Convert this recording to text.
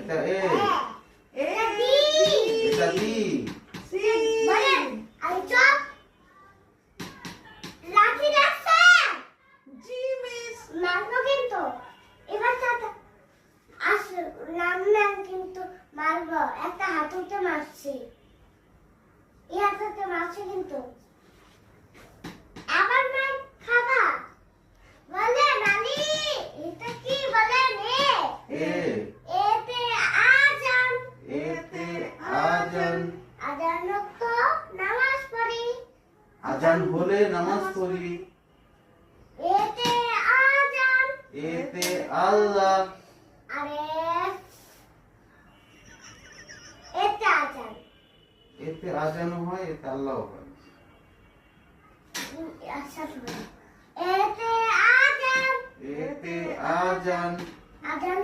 এটা এ, এটা ডি, এটা বি, সি বলেন আই চপ লাঠি রাখছে জি মিস মারবো কিন্তু এবার চাচা আসো নাম কিন্তু মারবো একটা হাতুড়ে মারছি এই হাতুড়ে মারছি কিন্তু আবার মার খাবা বলে নানি এটা কি বলেন এ, এতে আজান এতে আজান, আজান তো নামাজ পড়ি আজান হলে নামাজ পড়ি, এতে আজান এতে আল্লাহ, আরে এতে আজান এতে আজানও হয়, এতে আল্লাহ হয়। আচ্ছা এতে আজান এতে আজান, আজান